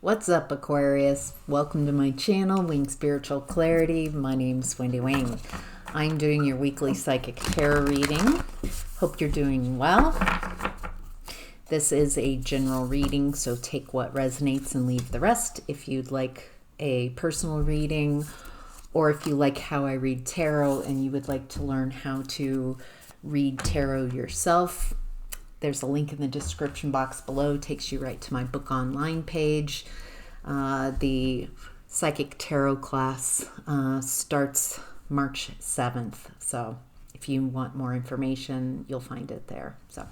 What's up, Aquarius? Welcome to my channel, Wing Spiritual Clarity. My name's Wendy Wing. I'm doing your weekly psychic tarot reading. Hope you're doing well. This is a general reading, so take what resonates and leave the rest. If you'd like a personal reading, or if you like how I read tarot and you would like to learn how to read tarot yourself, there's a link in the description box below. It takes you right to my book online page. The psychic tarot class starts March 7th. So if you want more information, you'll find it there. So,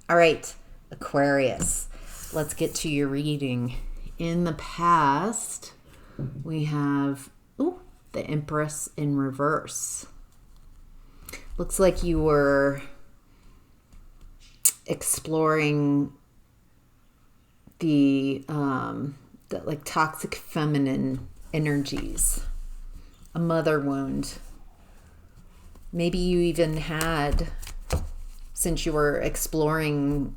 all right, Aquarius, let's get to your reading. In the past, we have the Empress in reverse. Looks like you were exploring the like toxic feminine energies, a mother wound. Maybe you even had, since you were exploring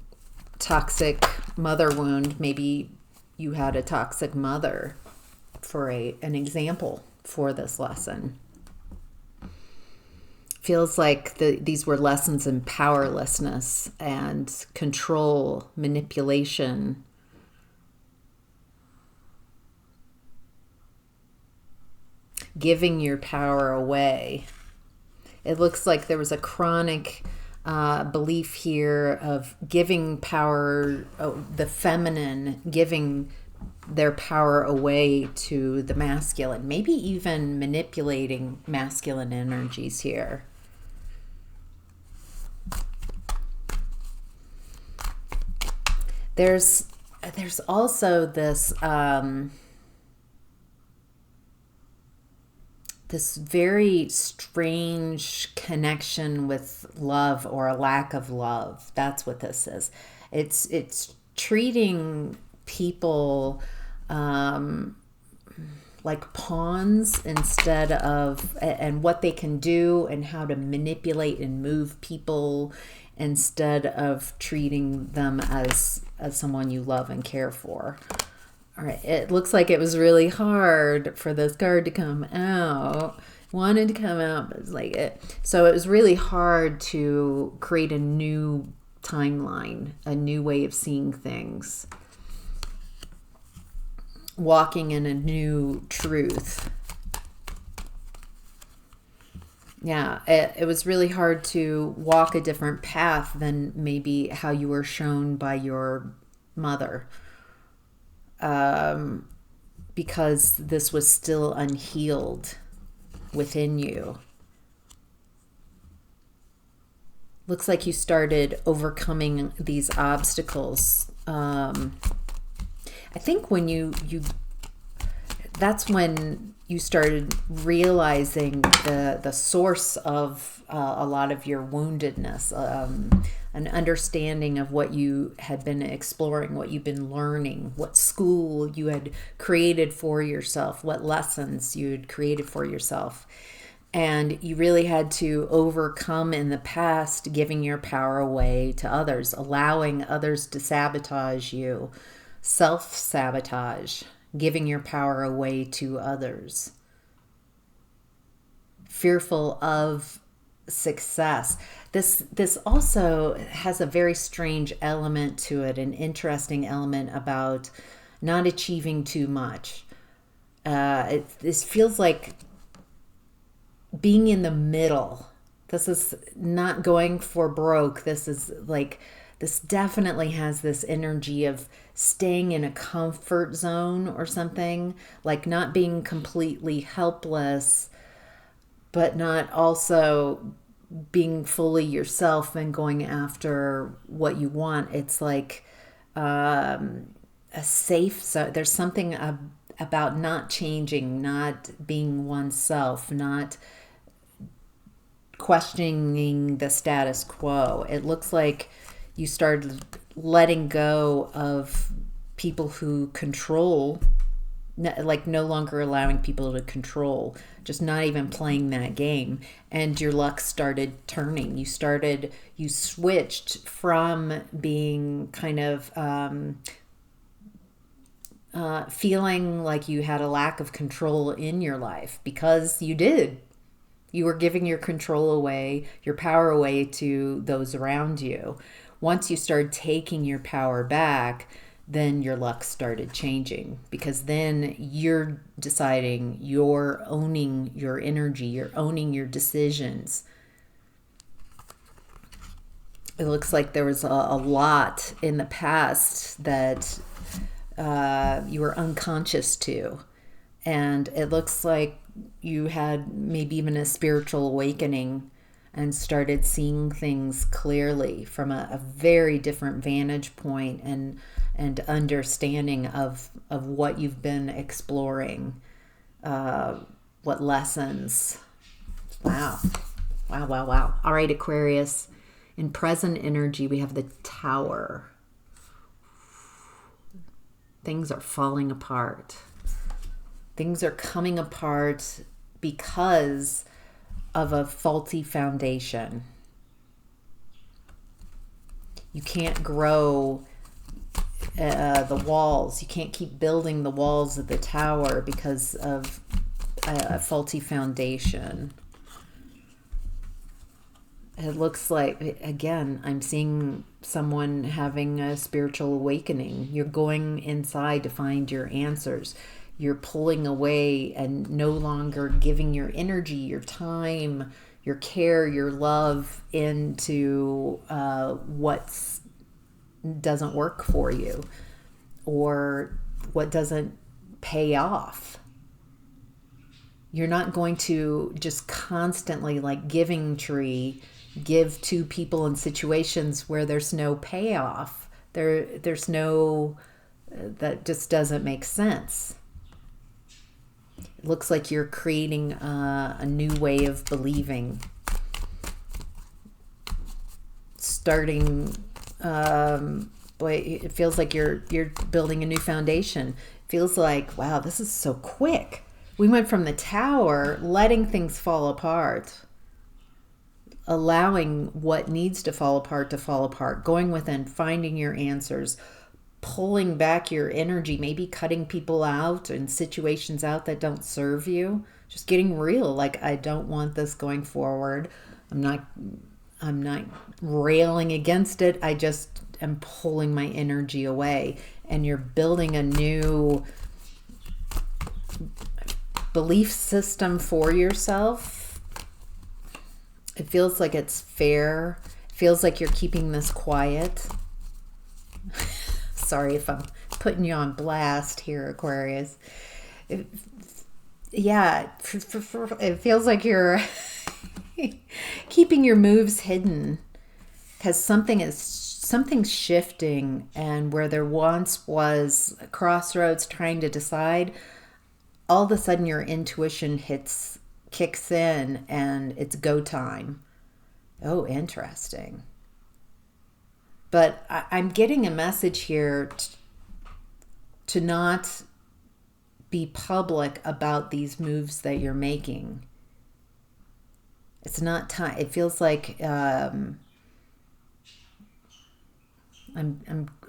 toxic mother wound, maybe you had a toxic mother for an example for this lesson. Feels like these were lessons in powerlessness and control, manipulation. Giving your power away. It looks like there was a chronic belief here of giving power, the feminine, giving their power away to the masculine, maybe even manipulating masculine energies here. There's also this this very strange connection with love, or a lack of love. That's what this is. It's treating people like pawns instead of, and what they can do and how to manipulate and move people, instead of treating them as someone you love and care for. All right, it looks like it was really hard for this card to come out. Wanted to come out, but it's like it. So it was really hard to create a new timeline, a new way of seeing things. Walking in a new truth. Yeah, it was really hard to walk a different path than maybe how you were shown by your mother. Because this was still unhealed within you. Looks like you started overcoming these obstacles. I think when that's when you started realizing the source of a lot of your woundedness, an understanding of what you had been exploring, what you've been learning, what school you had created for yourself, what lessons you had created for yourself. And you really had to overcome in the past giving your power away to others, allowing others to sabotage you, self-sabotage, giving your power away to others. Fearful of success. This also has a very strange element to it, an interesting element about not achieving too much. This feels like being in the middle. This is not going for broke. This definitely has this energy of staying in a comfort zone or something, like not being completely helpless, but not also being fully yourself and going after what you want. It's like a safe zone. There's something about not changing, not being oneself, not questioning the status quo. It looks like you started letting go of people who control, like no longer allowing people to control, just not even playing that game. And your luck started turning. You switched from being kind of feeling like you had a lack of control in your life, because you did. You were giving your control away, your power away to those around you. Once you started taking your power back, then your luck started changing, because then you're deciding, you're owning your energy, you're owning your decisions. It looks like there was a lot in the past that you were unconscious to. And it looks like you had maybe even a spiritual awakening and started seeing things clearly from a very different vantage point and understanding of what you've been exploring, what lessons. Wow. Wow, wow, wow. All right, Aquarius. In present energy, we have the Tower. Things are falling apart. Things are coming apart because of a faulty foundation. You can't grow the walls. You can't keep building the walls of the tower because of a faulty foundation. It looks like, again, I'm seeing someone having a spiritual awakening. You're going inside to find your answers. You're pulling away and no longer giving your energy, your time, your care, your love into what doesn't work for you or what doesn't pay off. You're not going to just constantly, like giving tree, give to people in situations where there's no payoff. There's no, that just doesn't make sense. It looks like you're creating a new way of believing. Starting, boy, it feels like you're building a new foundation. It feels like, wow, this is so quick. We went from the Tower, letting things fall apart, allowing what needs to fall apart, going within, finding your answers, pulling back your energy, maybe cutting people out and situations out that don't serve you, just getting real. Like, I don't want this going forward. I'm not railing against it. I just am pulling my energy away. And you're building a new belief system for yourself. It feels like it's fair. It feels like you're keeping this quiet. Sorry if I'm putting you on blast here, Aquarius. It feels like you're keeping your moves hidden, because something's shifting, and where there once was a crossroads trying to decide, all of a sudden your intuition kicks in and it's go time. Oh, interesting. But I'm getting a message here to not be public about these moves that you're making. It's not time. It feels like I'm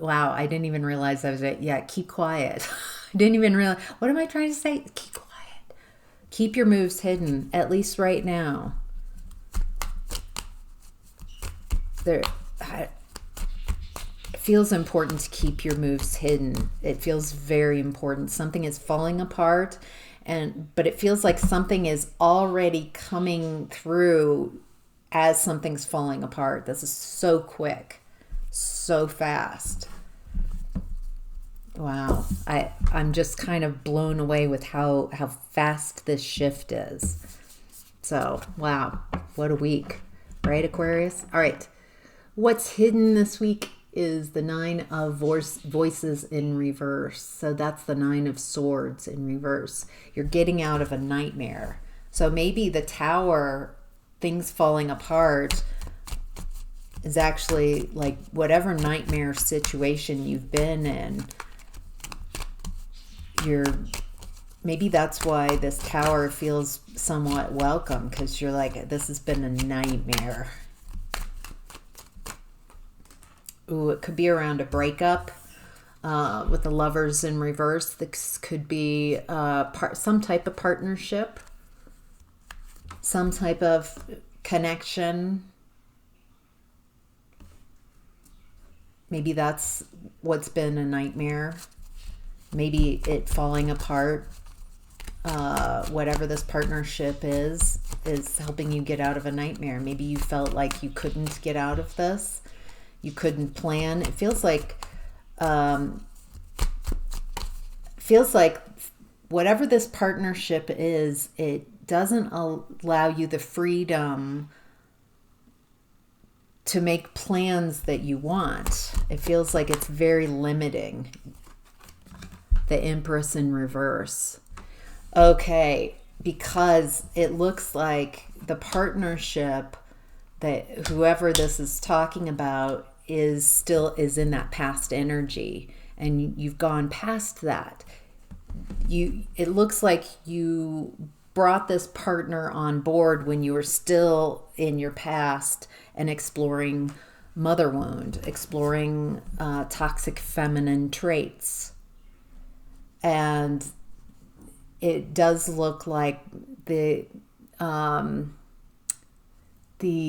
wow, I didn't even realize I was keep quiet. I didn't even realize. What am I trying to say? Keep quiet. Keep your moves hidden, at least right now. It feels important to keep your moves hidden. It feels very important. Something is falling apart, but it feels like something is already coming through as something's falling apart. This is so quick, so fast. Wow. I'm just kind of blown away with how fast this shift is. So, wow. What a week. Right, Aquarius? All right. What's hidden this week is the 9 of voices in reverse. So that's the 9 of swords in reverse. You're getting out of a nightmare. So maybe the Tower, things falling apart, is actually like whatever nightmare situation you've been in. Maybe that's why this Tower feels somewhat welcome, because you're like, this has been a nightmare. Ooh, it could be around a breakup. with the Lovers in reverse. This could be some type of partnership, some type of connection. Maybe that's what's been a nightmare. Maybe it falling apart. Whatever this partnership is helping you get out of a nightmare. Maybe you felt like you couldn't get out of this. You couldn't plan. It feels like whatever this partnership is, it doesn't allow you the freedom to make plans that you want. It feels like it's very limiting. The Empress in reverse. Okay, because it looks like the partnership that whoever this is talking about is in that past energy, and you've gone past that. It looks like you brought this partner on board when you were still in your past and exploring mother wound, exploring toxic feminine traits. And it does look like the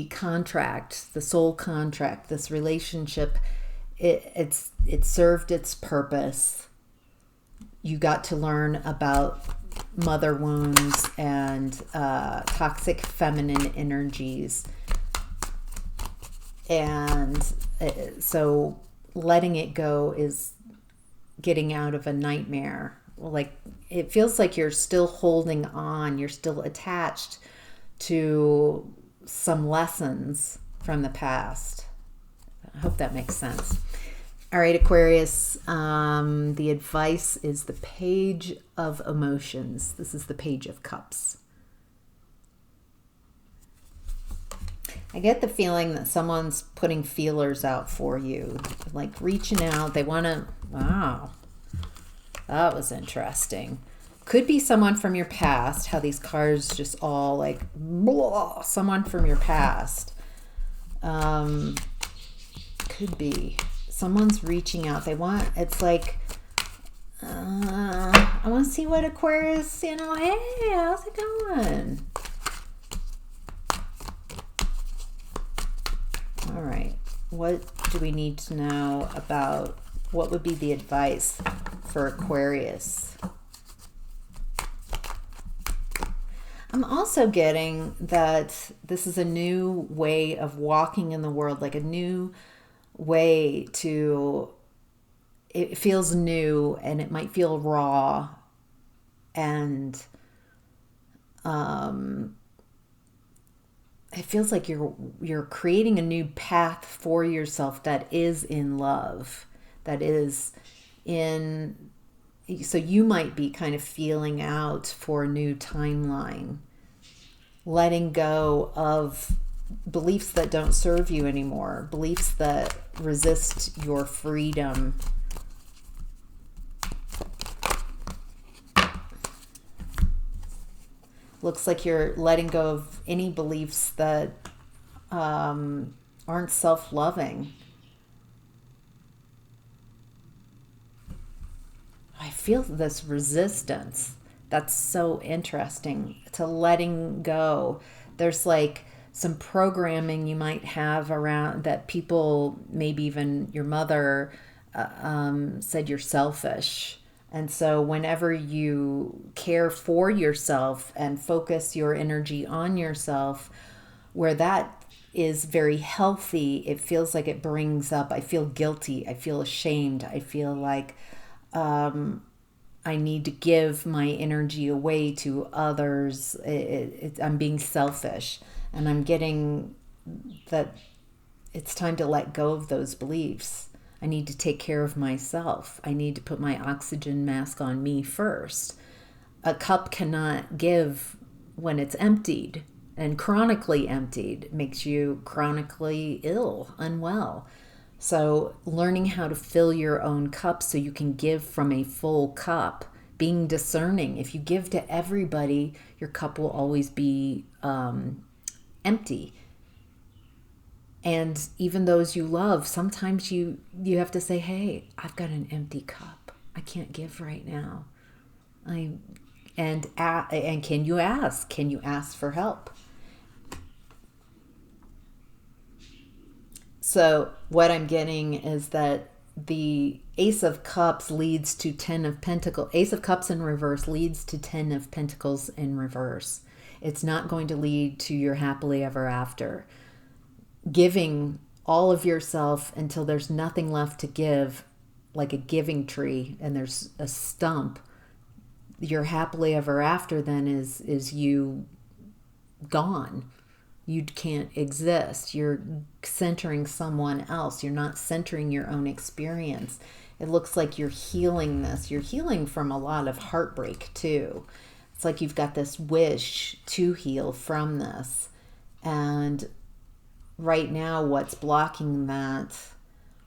contract, the soul contract, this relationship, it served its purpose. You got to learn about mother wounds and toxic feminine energies. And so letting it go is getting out of a nightmare. Like, it feels like you're still holding on, you're still attached to some lessons from the past. I hope that makes sense. All right, Aquarius, the advice is the Page of Emotions. This is the Page of Cups. I get the feeling that someone's putting feelers out for you, like reaching out. They want to, wow, that was interesting. Could be someone from your past, how these cards just all like, blah, someone from your past. Could be. Someone's reaching out. They want, it's like, I want to see what Aquarius, hey, how's it going? All right. What do we need to know about, what would be the advice for Aquarius? I'm also getting that this is a new way of walking in the world, like a new way to, it feels new and it might feel raw, and it feels like you're creating a new path for yourself that is in love, that is in, so you might be kind of feeling out for a new timeline, letting go of beliefs that don't serve you anymore, beliefs that resist your freedom. Looks like you're letting go of any beliefs that aren't self-loving. I feel this resistance. That's so interesting, to letting go. There's like some programming you might have around that people, maybe even your mother, said you're selfish. And so whenever you care for yourself and focus your energy on yourself, where that is very healthy, it feels like it brings up, I feel guilty, I feel ashamed, I feel like I need to give my energy away to others. I'm being selfish, and I'm getting that it's time to let go of those beliefs. I need to take care of myself. I need to put my oxygen mask on me first. A cup cannot give when it's emptied, and chronically emptied makes you chronically ill, unwell. So learning how to fill your own cup so you can give from a full cup, being discerning. If you give to everybody, your cup will always be empty. And even those you love, sometimes you have to say, hey, I've got an empty cup. I can't give right now. And can you ask? Can you ask for help? So what I'm getting is that the Ace of Cups leads to 10 of Pentacles. Ace of Cups in reverse leads to 10 of Pentacles in reverse. It's not going to lead to your happily ever after. Giving all of yourself until there's nothing left to give, like a giving tree, and there's a stump. Your happily ever after then is you gone. You can't exist. You're centering someone else. You're not centering your own experience. It looks like you're healing this. You're healing from a lot of heartbreak too. It's like you've got this wish to heal from this. And right now, what's blocking that,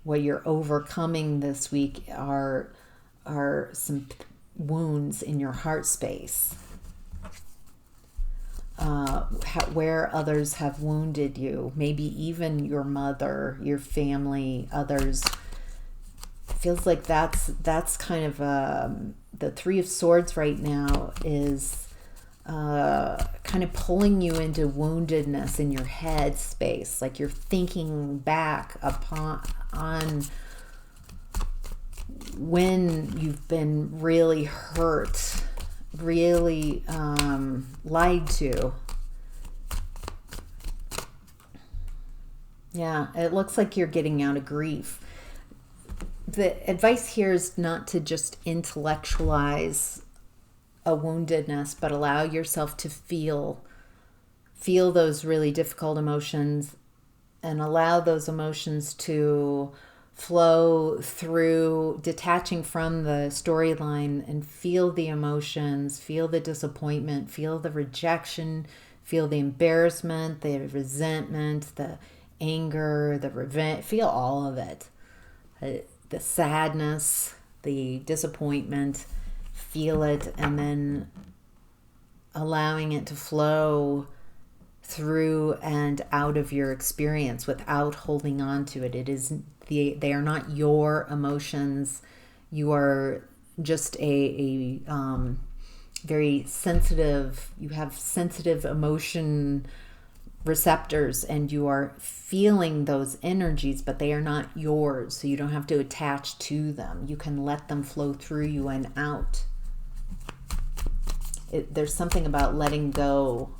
what you're overcoming this week are some wounds in your heart space. Where others have wounded you, maybe even your mother, your family, others. Feels like that's kind of the Three of Swords right now is kind of pulling you into woundedness in your head space, like you're thinking back on when you've been really hurt, really lied to. Yeah, it looks like you're getting out of grief. The advice here is not to just intellectualize a woundedness, but allow yourself to feel those really difficult emotions and allow those emotions to flow through, detaching from the storyline, and feel the emotions, feel the disappointment, feel the rejection, feel the embarrassment, the resentment, the anger, the revenge, feel all of it. The sadness, the disappointment, feel it, and then allowing it to flow through and out of your experience without holding on to it. They are not your emotions. You are just a very sensitive, you have sensitive emotion receptors, and you are feeling those energies, but they are not yours, so you don't have to attach to them. You can let them flow through you and out. There's something about letting go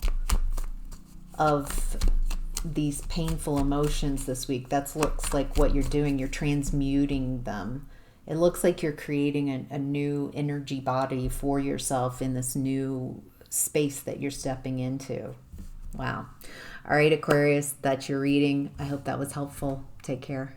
of these painful emotions this week. That looks like what you're doing. You're transmuting them. It looks like you're creating a new energy body for yourself in this new space that you're stepping into. Wow. All right, Aquarius, that's your reading. I hope that was helpful. Take care.